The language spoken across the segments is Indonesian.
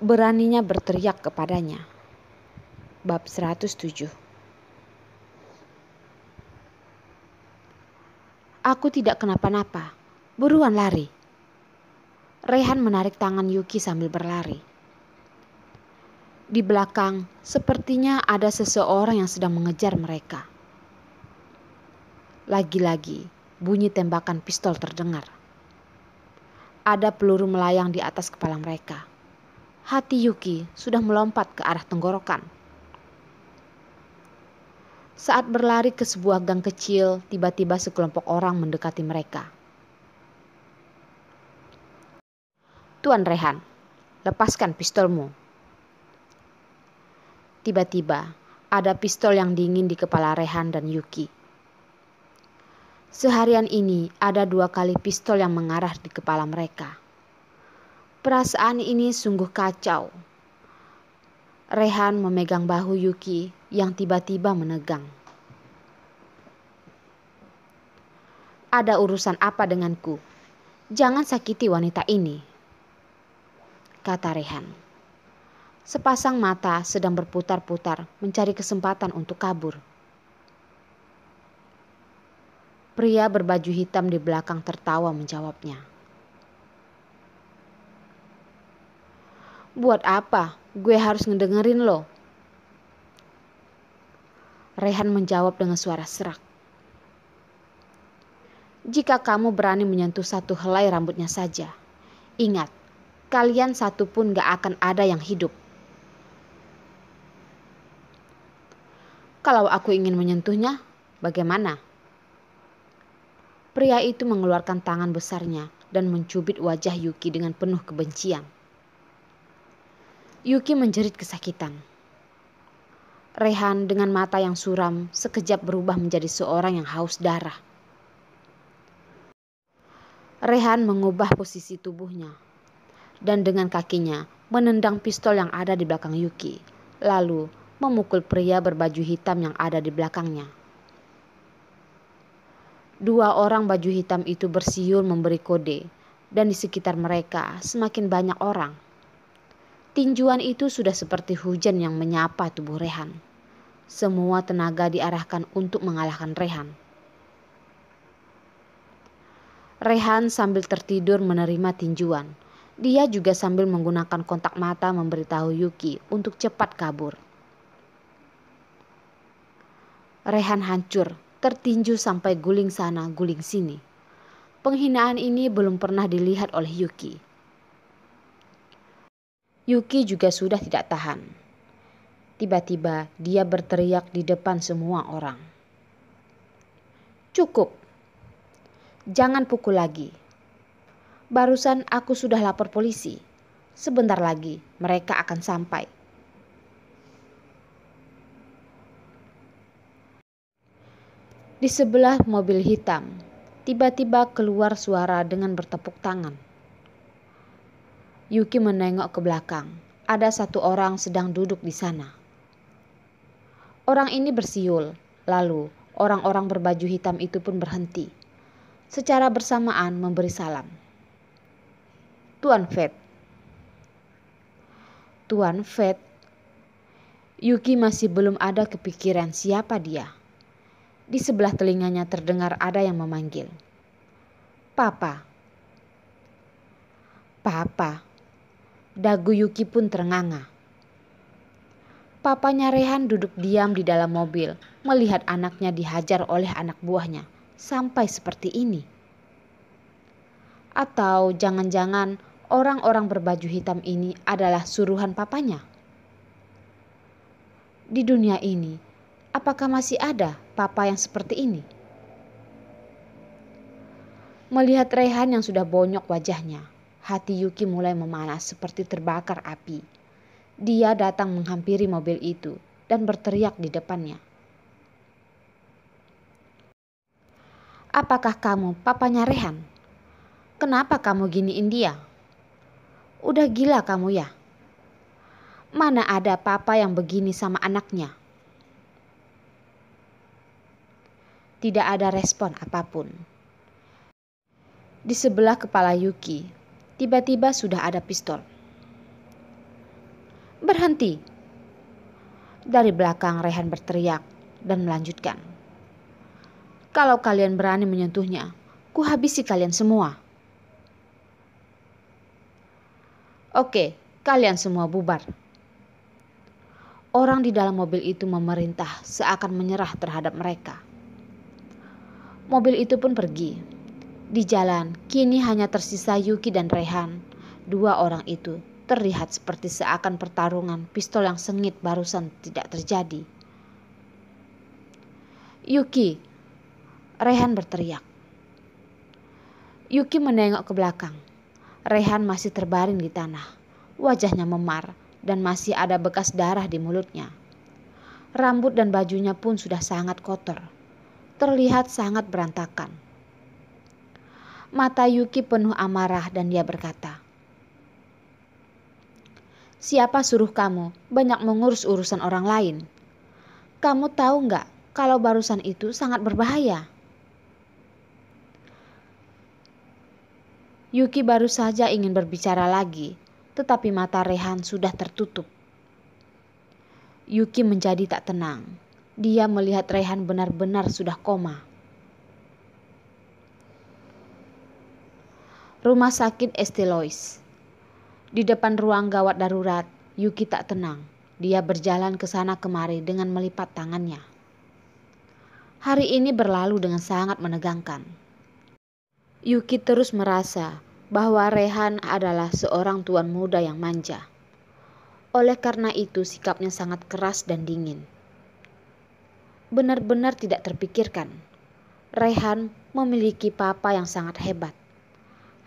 Beraninya berteriak kepadanya. Bab 107. Aku tidak kenapa-napa. Buruan lari. Rehan menarik tangan Yuki sambil berlari. Di belakang, sepertinya ada seseorang yang sedang mengejar mereka. Lagi-lagi, bunyi tembakan pistol terdengar. Ada peluru melayang di atas kepala mereka. Hati Yuki sudah melompat ke arah tenggorokan. Saat berlari ke sebuah gang kecil, tiba-tiba sekelompok orang mendekati mereka. Tuan Rehan, lepaskan pistolmu. Tiba-tiba, ada pistol yang dingin di kepala Rehan dan Yuki. Seharian ini ada 2 kali pistol yang mengarah di kepala mereka. Perasaan ini sungguh kacau. Rehan memegang bahu Yuki yang tiba-tiba menegang. Ada urusan apa denganku? Jangan sakiti wanita ini, kata Rehan. Sepasang mata sedang berputar-putar mencari kesempatan untuk kabur. Pria berbaju hitam di belakang tertawa menjawabnya. Buat apa? Gue harus ngedengerin lo. Rehan menjawab dengan suara serak. Jika kamu berani menyentuh satu helai rambutnya saja, ingat, kalian satu pun gak akan ada yang hidup. Kalau aku ingin menyentuhnya, bagaimana? Pria itu mengeluarkan tangan besarnya dan mencubit wajah Yuki dengan penuh kebencian. Yuki menjerit kesakitan. Rehan dengan mata yang suram sekejap berubah menjadi seorang yang haus darah. Rehan mengubah posisi tubuhnya dan dengan kakinya menendang pistol yang ada di belakang Yuki, lalu memukul pria berbaju hitam yang ada di belakangnya. 2 orang baju hitam itu bersiul memberi kode, dan di sekitar mereka semakin banyak orang. Tinjuan itu sudah seperti hujan yang menyapa tubuh Rehan. Semua tenaga diarahkan untuk mengalahkan Rehan. Rehan sambil tertidur menerima tinjuan. Dia juga sambil menggunakan kontak mata memberitahu Yuki untuk cepat kabur. Rehan hancur, tertinju sampai guling sana, guling sini. Penghinaan ini belum pernah dilihat oleh Yuki. Yuki juga sudah tidak tahan. Tiba-tiba dia berteriak di depan semua orang. Cukup. Jangan pukul lagi. Barusan aku sudah lapor polisi. Sebentar lagi mereka akan sampai. Di sebelah mobil hitam, tiba-tiba keluar suara dengan bertepuk tangan. Yuki menengok ke belakang. Ada 1 orang sedang duduk di sana. Orang ini bersiul, lalu orang-orang berbaju hitam itu pun berhenti. Secara bersamaan memberi salam. Tuan Fed. Tuan Fed. Yuki masih belum ada kepikiran siapa dia. Di sebelah telinganya terdengar ada yang memanggil. Papa. Papa. Dagu Yuki pun terenganga. Papanya Rehan duduk diam di dalam mobil, melihat anaknya dihajar oleh anak buahnya sampai seperti ini. Atau jangan-jangan orang-orang berbaju hitam ini adalah suruhan papanya? Di dunia ini, apakah masih ada papa yang seperti ini? Melihat Rehan yang sudah bonyok wajahnya, hati Yuki mulai memanas seperti terbakar api. Dia datang menghampiri mobil itu dan berteriak di depannya. Apakah kamu papanya Rehan? Kenapa kamu giniin dia? Udah gila kamu ya? Mana ada papa yang begini sama anaknya? Tidak ada respon apapun. Di sebelah kepala Yuki, tiba-tiba sudah ada pistol. "Berhenti!" Dari belakang Rehan berteriak dan melanjutkan, "Kalau kalian berani menyentuhnya, kuhabisi kalian semua." "Oke, kalian semua bubar." Orang di dalam mobil itu memerintah seakan menyerah terhadap mereka. Mobil itu pun pergi. Di jalan, kini hanya tersisa Yuki dan Rehan. Dua orang itu terlihat seperti seakan pertarungan pistol yang sengit barusan tidak terjadi. "Yuki!" Rehan berteriak. Yuki menengok ke belakang. Rehan masih terbaring di tanah. Wajahnya memar dan masih ada bekas darah di mulutnya. Rambut dan bajunya pun sudah sangat kotor. Terlihat sangat berantakan. Mata Yuki penuh amarah dan dia berkata, "Siapa suruh kamu banyak mengurus urusan orang lain? Kamu tahu nggak kalau barusan itu sangat berbahaya?" Yuki baru saja ingin berbicara lagi, tetapi mata Rehan sudah tertutup. Yuki menjadi tak tenang. Dia melihat Rehan benar-benar sudah koma. Rumah sakit Estelois. Di depan ruang gawat darurat, Yuki tak tenang. Dia berjalan ke sana kemari dengan melipat tangannya. Hari ini berlalu dengan sangat menegangkan. Yuki terus merasa bahwa Rehan adalah seorang tuan muda yang manja. Oleh karena itu sikapnya sangat keras dan dingin. Benar-benar tidak terpikirkan. Rehan memiliki papa yang sangat hebat.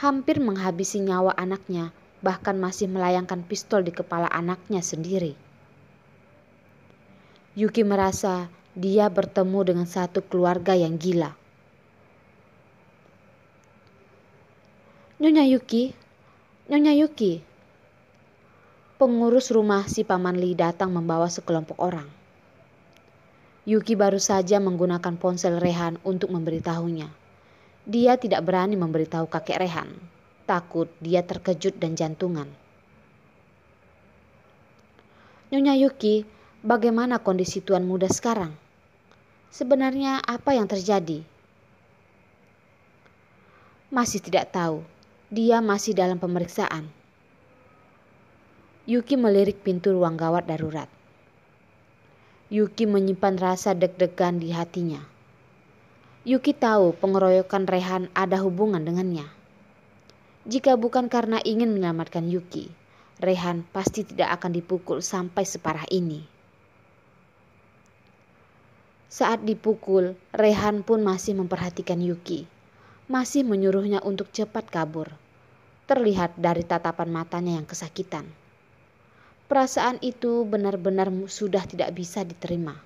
Hampir menghabisi nyawa anaknya, bahkan masih melayangkan pistol di kepala anaknya sendiri. Yuki merasa dia bertemu dengan satu keluarga yang gila. "Nyonya Yuki, Nyonya Yuki." Pengurus rumah si Paman Lee datang membawa sekelompok orang. Yuki baru saja menggunakan ponsel Rehan untuk memberitahunya. Dia tidak berani memberitahu kakek Rehan. Takut dia terkejut dan jantungan. "Nyonya Yuki, bagaimana kondisi tuan muda sekarang? Sebenarnya apa yang terjadi?" "Masih tidak tahu. Dia masih dalam pemeriksaan." Yuki melirik pintu ruang gawat darurat. Yuki menyimpan rasa deg-degan di hatinya. Yuki tahu pengeroyokan Rehan ada hubungan dengannya. Jika bukan karena ingin menyelamatkan Yuki, Rehan pasti tidak akan dipukul sampai separah ini. Saat dipukul, Rehan pun masih memperhatikan Yuki, masih menyuruhnya untuk cepat kabur. Terlihat dari tatapan matanya yang kesakitan. Perasaan itu benar-benar sudah tidak bisa diterima.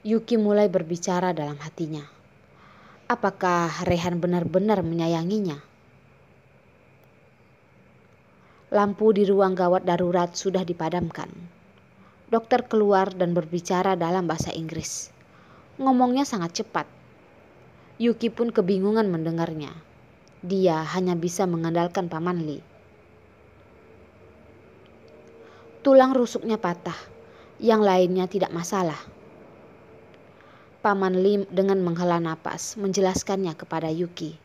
Yuki mulai berbicara dalam hatinya. Apakah Rehan benar-benar menyayanginya? Lampu di ruang gawat darurat sudah dipadamkan. Dokter keluar dan berbicara dalam bahasa Inggris. Ngomongnya sangat cepat. Yuki pun kebingungan mendengarnya. Dia hanya bisa mengandalkan Paman Lee. Tulang rusuknya patah, yang lainnya tidak masalah. Paman Lee dengan menghela napas menjelaskannya kepada Yuki.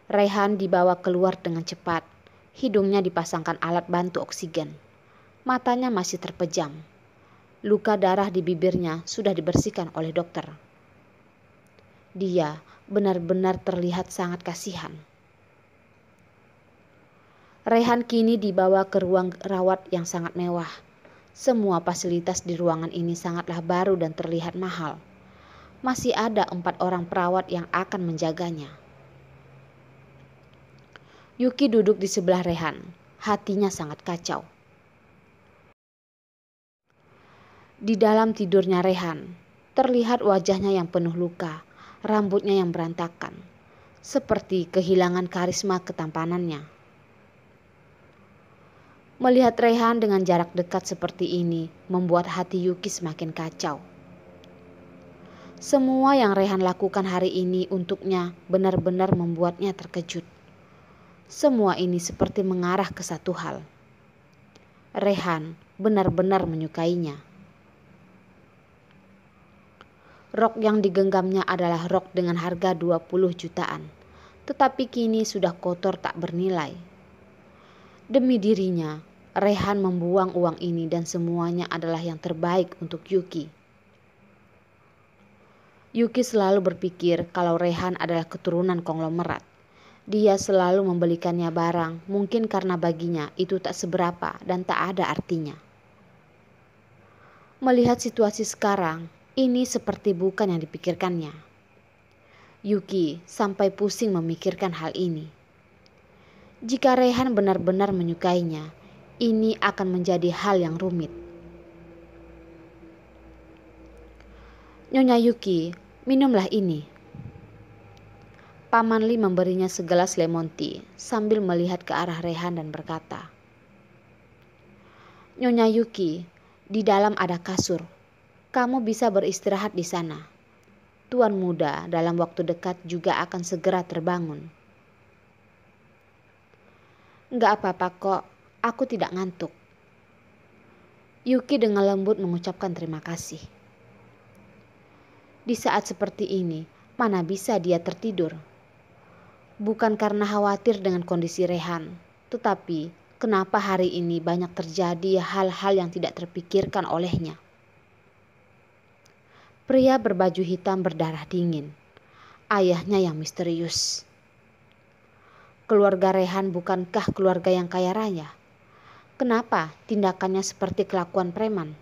Rehan dibawa keluar dengan cepat. Hidungnya dipasangkan alat bantu oksigen. Matanya masih terpejam. Luka darah di bibirnya sudah dibersihkan oleh dokter. Dia benar-benar terlihat sangat kasihan. Rehan kini dibawa ke ruang rawat yang sangat mewah. Semua fasilitas di ruangan ini sangatlah baru dan terlihat mahal. Masih ada 4 orang perawat yang akan menjaganya. Yuki duduk di sebelah Rehan. Hatinya sangat kacau. Di dalam tidurnya Rehan, terlihat wajahnya yang penuh luka, rambutnya yang berantakan, seperti kehilangan karisma ketampanannya. Melihat Rehan dengan jarak dekat seperti ini membuat hati Yuki semakin kacau. Semua yang Rehan lakukan hari ini untuknya benar-benar membuatnya terkejut. Semua ini seperti mengarah ke satu hal. Rehan benar-benar menyukainya. Rok yang digenggamnya adalah rok dengan harga 20 jutaan, tetapi kini sudah kotor tak bernilai. Demi dirinya, Rehan membuang uang ini dan semuanya adalah yang terbaik untuk Yuki. Yuki selalu berpikir kalau Rehan adalah keturunan konglomerat. Dia selalu membelikannya barang, mungkin karena baginya itu tak seberapa dan tak ada artinya. Melihat situasi sekarang, ini seperti bukan yang dipikirkannya. Yuki sampai pusing memikirkan hal ini. Jika Rehan benar-benar menyukainya, ini akan menjadi hal yang rumit. "Nyonya Yuki, minumlah ini." Paman Li memberinya segelas lemon tea sambil melihat ke arah Rehan dan berkata, "Nyonya Yuki, di dalam ada kasur. Kamu bisa beristirahat di sana. Tuan muda dalam waktu dekat juga akan segera terbangun." "Enggak apa-apa kok, aku tidak ngantuk." Yuki dengan lembut mengucapkan terima kasih. Di saat seperti ini, mana bisa dia tertidur? Bukan karena khawatir dengan kondisi Rehan, tetapi kenapa hari ini banyak terjadi hal-hal yang tidak terpikirkan olehnya. Pria berbaju hitam berdarah dingin, ayahnya yang misterius. Keluarga Rehan bukankah keluarga yang kaya raya? Kenapa tindakannya seperti kelakuan preman?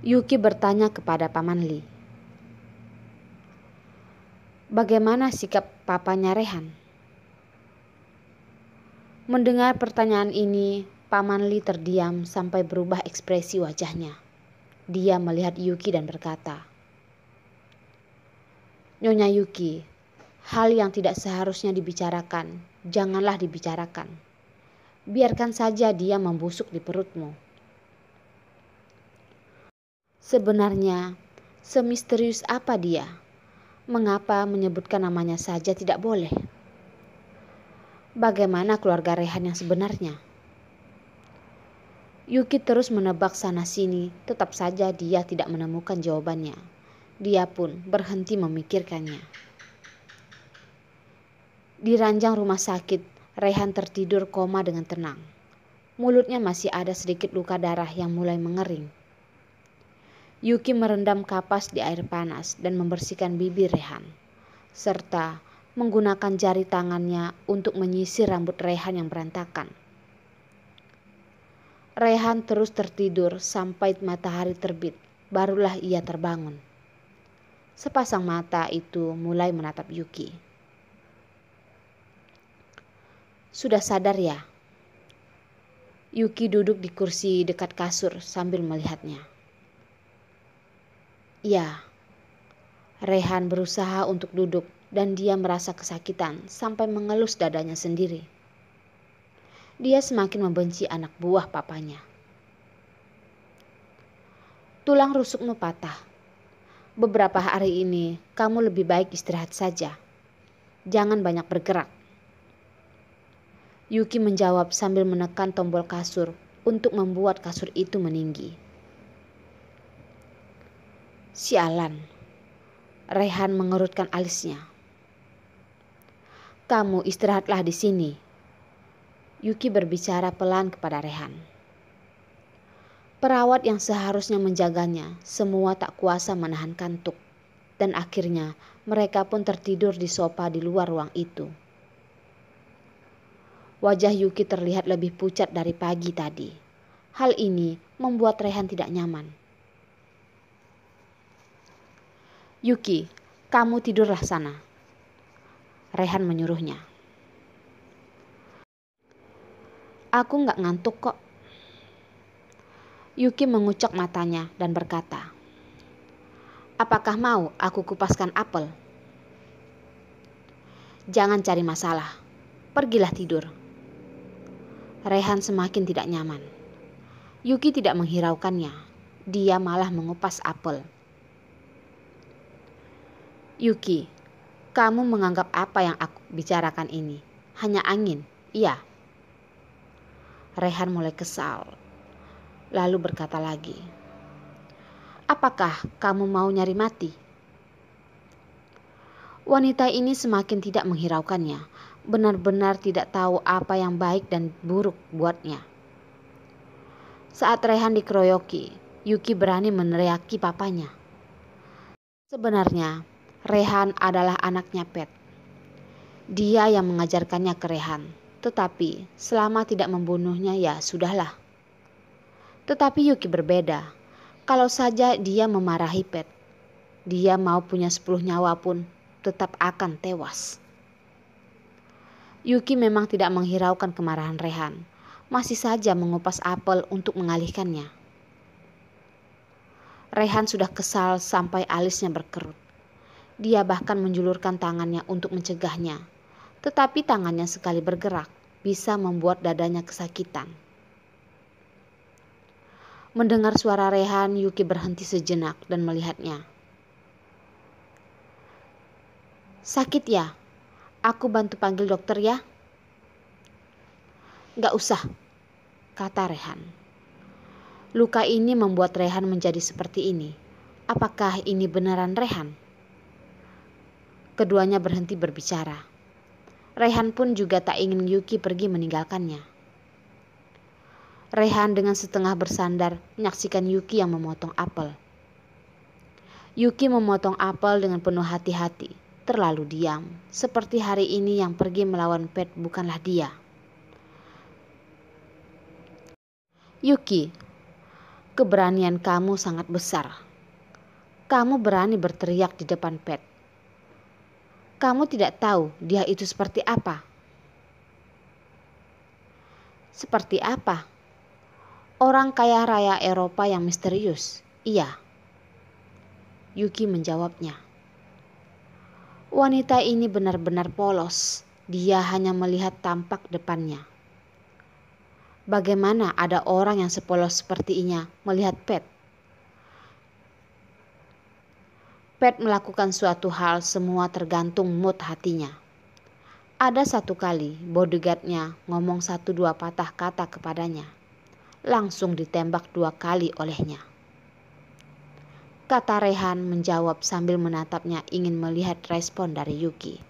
Yuki bertanya kepada Paman Li. Bagaimana sikap papanya Rehan? Mendengar pertanyaan ini, Paman Li terdiam sampai berubah ekspresi wajahnya. Dia melihat Yuki dan berkata, "Nyonya Yuki, hal yang tidak seharusnya dibicarakan, janganlah dibicarakan. Biarkan saja dia membusuk di perutmu." Sebenarnya, semisterius apa dia? Mengapa menyebutkan namanya saja tidak boleh? Bagaimana keluarga Rehan yang sebenarnya? Yuki terus menebak sana-sini, tetap saja dia tidak menemukan jawabannya. Dia pun berhenti memikirkannya. Di ranjang rumah sakit, Rehan tertidur koma dengan tenang. Mulutnya masih ada sedikit luka darah yang mulai mengering. Yuki merendam kapas di air panas dan membersihkan bibir Rehan, serta menggunakan jari tangannya untuk menyisir rambut Rehan yang berantakan. Rehan terus tertidur sampai matahari terbit, barulah ia terbangun. Sepasang mata itu mulai menatap Yuki. "Sudah sadar ya?" Yuki duduk di kursi dekat kasur sambil melihatnya. "Ya." Rehan berusaha untuk duduk dan dia merasa kesakitan sampai mengelus dadanya sendiri. Dia semakin membenci anak buah papanya. "Tulang rusukmu patah. Beberapa hari ini kamu lebih baik istirahat saja. Jangan banyak bergerak." Yuki menjawab sambil menekan tombol kasur untuk membuat kasur itu meninggi. "Sialan." Rehan mengerutkan alisnya. "Kamu istirahatlah di sini." Yuki berbicara pelan kepada Rehan. Perawat yang seharusnya menjaganya semua tak kuasa menahan kantuk, dan akhirnya mereka pun tertidur di sofa di luar ruang itu. Wajah Yuki terlihat lebih pucat dari pagi tadi. Hal ini membuat Rehan tidak nyaman. "Yuki, kamu tidurlah sana." Rehan menyuruhnya. "Aku nggak ngantuk kok." Yuki mengucek matanya dan berkata, "Apakah mau aku kupaskan apel?" "Jangan cari masalah. Pergilah tidur." Rehan semakin tidak nyaman. Yuki tidak menghiraukannya. Dia malah mengupas apel. "Yuki, Kamu menganggap apa yang aku bicarakan ini hanya angin, iya? Rehan mulai kesal, lalu berkata lagi, apakah kamu mau nyari mati? Wanita ini semakin tidak menghiraukannya, benar-benar tidak tahu apa yang baik dan buruk buatnya. Saat Rehan dikeroyoki, Yuki berani meneriaki papanya. Sebenarnya, Rehan adalah anaknya Pet. Dia yang mengajarkannya ke Rehan, tetapi selama tidak membunuhnya ya sudahlah. Tetapi Yuki berbeda. Kalau saja dia memarahi Pet, dia mau punya 10 nyawa pun tetap akan tewas. Yuki memang tidak menghiraukan kemarahan Rehan, masih saja mengupas apel untuk mengalihkannya. Rehan sudah kesal sampai alisnya berkerut. Dia bahkan menjulurkan tangannya untuk mencegahnya, tetapi tangannya sekali bergerak bisa membuat dadanya kesakitan. Mendengar suara Rehan, Yuki berhenti sejenak dan melihatnya. Sakit ya? Aku bantu panggil dokter ya? Gak usah, kata Rehan. Luka ini membuat Rehan menjadi seperti ini. Apakah ini beneran Rehan? Keduanya berhenti berbicara. Rehan pun juga tak ingin Yuki pergi meninggalkannya. Rehan dengan setengah bersandar menyaksikan Yuki yang memotong apel. Yuki memotong apel dengan penuh hati-hati, terlalu diam, seperti hari ini yang pergi melawan Pet bukanlah dia. Yuki, keberanian kamu sangat besar. Kamu berani berteriak di depan Pet. Kamu tidak tahu dia itu seperti apa. Seperti apa? Orang kaya raya Eropa yang misterius, iya. Yuki menjawabnya. Wanita ini benar-benar polos. Dia hanya melihat tampak depannya. Bagaimana ada orang yang sepolos sepertinya melihat Pet? Pet melakukan suatu hal, semua tergantung mood hatinya. Ada satu kali bodyguardnya ngomong 1-2 patah kata kepadanya. Langsung ditembak 2 kali olehnya. Kata Rehan menjawab sambil menatapnya ingin melihat respon dari Yuki.